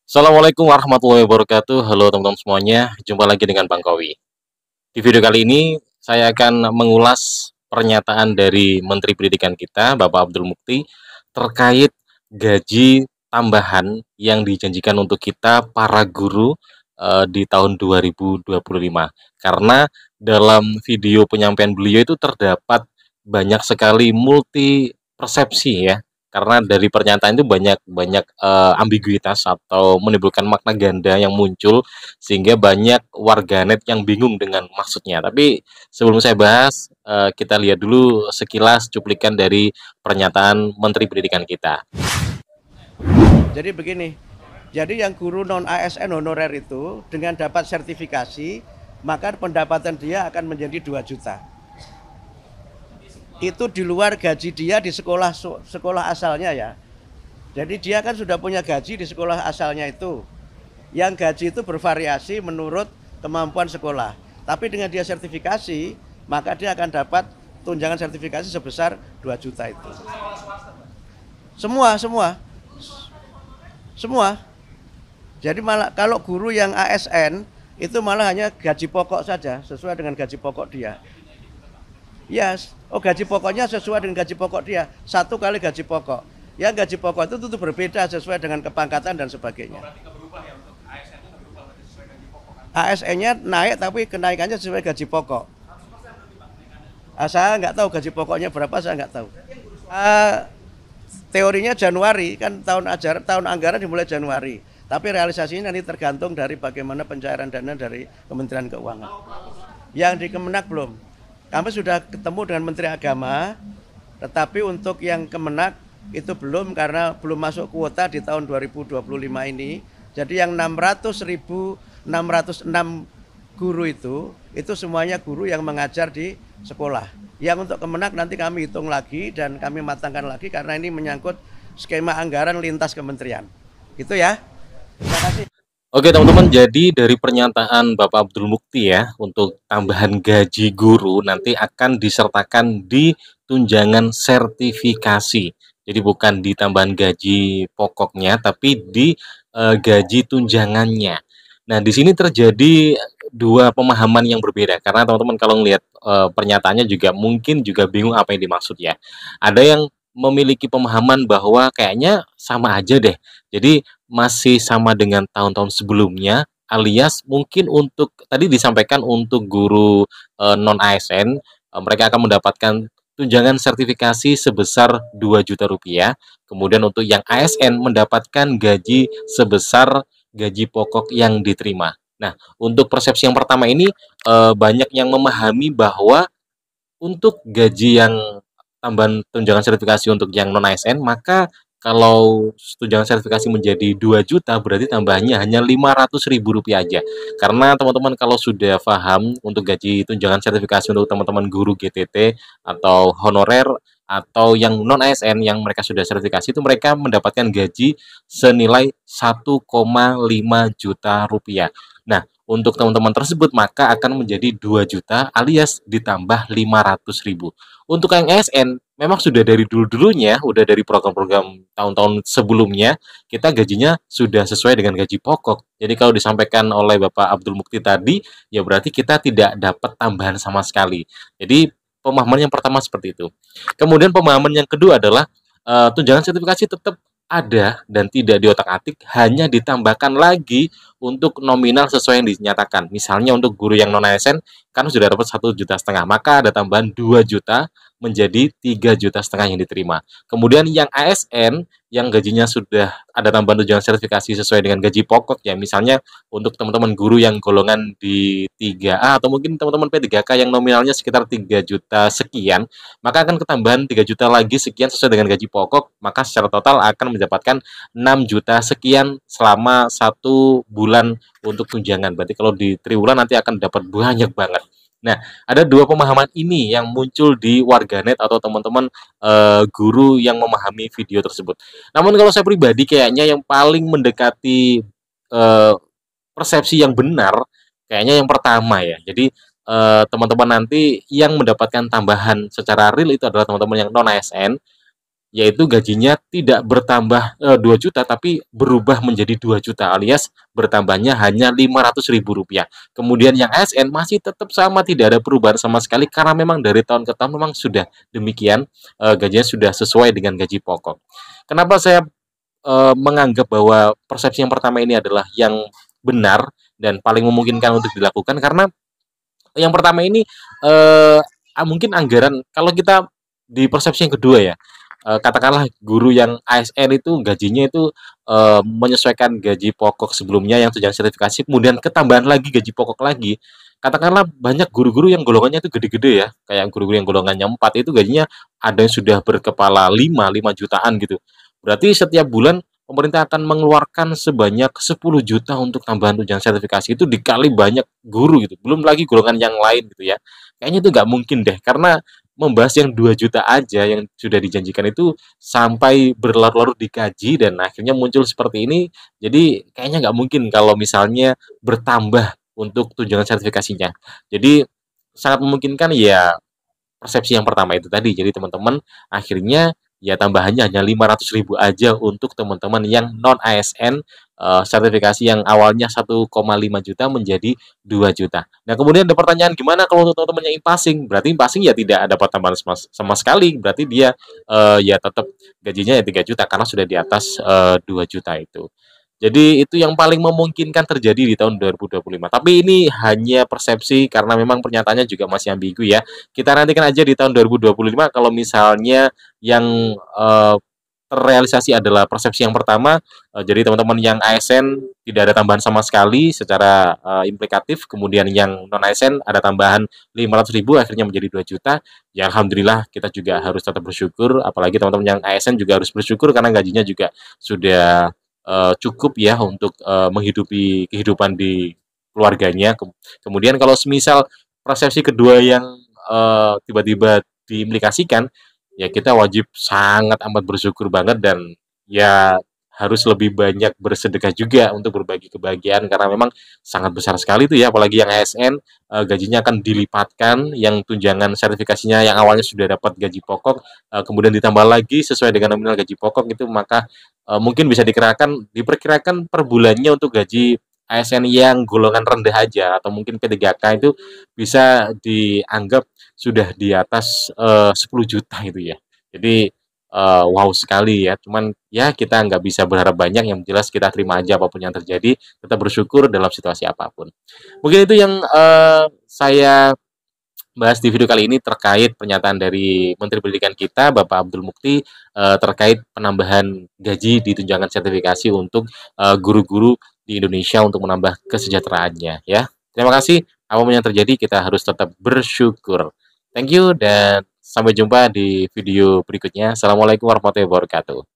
Assalamualaikum warahmatullahi wabarakatuh. Halo teman-teman semuanya, jumpa lagi dengan Bang Kowi. Di video kali ini, saya akan mengulas pernyataan dari Menteri Pendidikan kita, Bapak Abdul Mukti, terkait gaji tambahan yang dijanjikan untuk kita para guru di tahun 2025. Karena dalam video penyampaian beliau itu terdapat banyak sekali multi persepsi ya, karena dari pernyataan itu banyak banyak ambiguitas atau menimbulkan makna ganda yang muncul sehingga banyak warganet yang bingung dengan maksudnya. Tapi sebelum saya bahas, kita lihat dulu sekilas cuplikan dari pernyataan Menteri Pendidikan kita. Jadi begini, jadi yang guru non ASN honorer itu dengan dapat sertifikasi, maka pendapatan dia akan menjadi 2 juta. Itu di luar gaji dia di sekolah asalnya ya. Jadi dia kan sudah punya gaji di sekolah asalnya itu. Yang gaji itu bervariasi menurut kemampuan sekolah. Tapi dengan dia sertifikasi, maka dia akan dapat tunjangan sertifikasi sebesar 2 juta itu. Semua. Jadi malah kalau guru yang ASN itu malah hanya gaji pokok saja, sesuai dengan gaji pokok dia. Yes, gaji pokoknya sesuai dengan gaji pokok dia, 1 kali gaji pokok. Yang gaji pokok itu tentu berbeda sesuai dengan kepangkatan dan sebagainya. ASN-nya naik tapi kenaikannya sesuai gaji pokok. Saya nggak tahu gaji pokoknya berapa, saya nggak tahu. Teorinya Januari, kan tahun anggaran dimulai Januari. Tapi realisasinya nanti tergantung dari bagaimana pencairan dana dari Kementerian Keuangan. Yang di Kemenak belum. Kami sudah ketemu dengan Menteri Agama, tetapi untuk yang Kemenak itu belum karena belum masuk kuota di tahun 2025 ini. Jadi yang 600.606 guru itu semuanya guru yang mengajar di sekolah. Yang untuk Kemenak nanti kami hitung lagi dan kami matangkan lagi karena ini menyangkut skema anggaran lintas kementerian. Gitu ya. Terima kasih. Oke teman-teman, jadi dari pernyataan Bapak Abdul Mukti ya, untuk tambahan gaji guru nanti akan disertakan di tunjangan sertifikasi. Jadi bukan di tambahan gaji pokoknya, tapi di gaji tunjangannya. Nah, di sini terjadi dua pemahaman yang berbeda, karena teman-teman kalau ngelihat pernyataannya juga mungkin juga bingung apa yang dimaksud ya. Ada yang memiliki pemahaman bahwa kayaknya sama aja deh. Jadi masih sama dengan tahun-tahun sebelumnya, alias mungkin untuk tadi disampaikan untuk guru non ASN, mereka akan mendapatkan tunjangan sertifikasi sebesar 2 juta rupiah. Kemudian untuk yang ASN mendapatkan gaji sebesar gaji pokok yang diterima. Nah, untuk persepsi yang pertama ini banyak yang memahami bahwa untuk gaji yang tambahan tunjangan sertifikasi untuk yang non ASN, maka kalau tunjangan sertifikasi menjadi 2 juta berarti tambahannya hanya Rp500.000 aja. Karena teman-teman kalau sudah paham untuk gaji tunjangan sertifikasi untuk teman-teman guru GTT atau honorer atau yang non ASN yang mereka sudah sertifikasi itu mereka mendapatkan gaji senilai 1,5 juta rupiah. Nah, untuk teman-teman tersebut maka akan menjadi 2 juta alias ditambah 500.000. Untuk yang ASN memang sudah dari dulu-dulunya, udah dari program-program tahun-tahun sebelumnya, kita gajinya sudah sesuai dengan gaji pokok. Jadi kalau disampaikan oleh Bapak Abdul Mukti tadi, ya berarti kita tidak dapat tambahan sama sekali. Jadi pemahaman yang pertama seperti itu. Kemudian pemahaman yang kedua adalah tunjangan sertifikasi tetap ada dan tidak diotak-atik, hanya ditambahkan lagi untuk nominal sesuai yang dinyatakan. Misalnya untuk guru yang non ASN kan sudah dapat 1,5 juta, maka ada tambahan 2 juta menjadi 3,5 juta yang diterima. Kemudian yang ASN yang gajinya sudah ada tambahan tunjangan sertifikasi sesuai dengan gaji pokok ya, misalnya untuk teman-teman guru yang golongan di 3A atau mungkin teman-teman P3K yang nominalnya sekitar 3 juta sekian, maka akan ketambahan 3 juta lagi sekian sesuai dengan gaji pokok, maka secara total akan mendapatkan 6 juta sekian selama 1 bulan untuk tunjangan. Berarti kalau di triwulan nanti akan dapat banyak banget. Nah, ada dua pemahaman ini yang muncul di warganet atau teman-teman guru yang memahami video tersebut. Namun kalau saya pribadi kayaknya yang paling mendekati persepsi yang benar, kayaknya yang pertama ya. Jadi teman-teman nanti yang mendapatkan tambahan secara real itu adalah teman-teman yang non ASN. yaitu gajinya tidak bertambah 2 juta tapi berubah menjadi 2 juta alias bertambahnya hanya Rp500.000. Kemudian yang ASN masih tetap sama, tidak ada perubahan sama sekali karena memang dari tahun ke tahun memang sudah demikian, gajinya sudah sesuai dengan gaji pokok. Kenapa saya menganggap bahwa persepsi yang pertama ini adalah yang benar dan paling memungkinkan untuk dilakukan karena yang pertama ini mungkin anggaran kalau kita di persepsi yang kedua ya, katakanlah guru yang ASN itu gajinya itu menyesuaikan gaji pokok sebelumnya yang tunjangan sertifikasi, kemudian ketambahan lagi gaji pokok lagi. Katakanlah banyak guru-guru yang golongannya itu gede-gede ya, kayak guru-guru yang golongannya 4 itu gajinya ada yang sudah berkepala 5 jutaan gitu. Berarti setiap bulan pemerintah akan mengeluarkan sebanyak 10 juta untuk tambahan tunjangan sertifikasi itu dikali banyak guru gitu. Belum lagi golongan yang lain gitu ya. Kayaknya itu nggak mungkin deh karena membahas yang 2 juta aja yang sudah dijanjikan itu sampai berlarut-larut dikaji dan akhirnya muncul seperti ini. Jadi kayaknya nggak mungkin kalau misalnya bertambah untuk tunjangan sertifikasinya. Jadi sangat memungkinkan ya persepsi yang pertama itu tadi. Jadi teman-teman akhirnya ya tambahannya hanya 500.000 aja untuk teman-teman yang non ASN, sertifikasi yang awalnya 1,5 juta menjadi 2 juta. Nah, kemudian ada pertanyaan gimana kalau untuk teman-teman yang impasing? Berarti impasing ya tidak ada tambahan sama sekali. Berarti dia ya tetap gajinya ya 3 juta karena sudah di atas 2 juta itu. Jadi itu yang paling memungkinkan terjadi di tahun 2025. Tapi ini hanya persepsi karena memang pernyataannya juga masih ambigu ya. Kita nantikan aja di tahun 2025 kalau misalnya yang terrealisasi adalah persepsi yang pertama, jadi teman-teman yang ASN tidak ada tambahan sama sekali secara implikatif, kemudian yang non ASN ada tambahan 500.000 akhirnya menjadi 2 juta. Ya alhamdulillah kita juga harus tetap bersyukur, apalagi teman-teman yang ASN juga harus bersyukur karena gajinya juga sudah cukup ya untuk menghidupi kehidupan di keluarganya. Kemudian kalau semisal persepsi kedua yang tiba-tiba diimplikasikan, ya kita wajib sangat amat bersyukur banget dan ya harus lebih banyak bersedekah juga untuk berbagi kebahagiaan karena memang sangat besar sekali itu ya, apalagi yang ASN gajinya akan dilipatkan, yang tunjangan sertifikasinya yang awalnya sudah dapat gaji pokok kemudian ditambah lagi sesuai dengan nominal gaji pokok itu, maka mungkin bisa diperkirakan per bulannya untuk gaji ASN yang golongan rendah aja atau mungkin P3K itu bisa dianggap sudah di atas 10 juta itu ya. Jadi wow sekali ya. Cuman ya kita nggak bisa berharap banyak, yang jelas kita terima aja apapun yang terjadi, tetap bersyukur dalam situasi apapun. Mungkin itu yang saya bahas di video kali ini terkait pernyataan dari Menteri Pendidikan kita, Bapak Abdul Mukti, terkait penambahan gaji di tunjangan sertifikasi untuk guru-guru di Indonesia untuk menambah kesejahteraannya ya. Terima kasih. Apapun yang terjadi kita harus tetap bersyukur. Thank you dan sampai jumpa di video berikutnya. Assalamualaikum warahmatullahi wabarakatuh.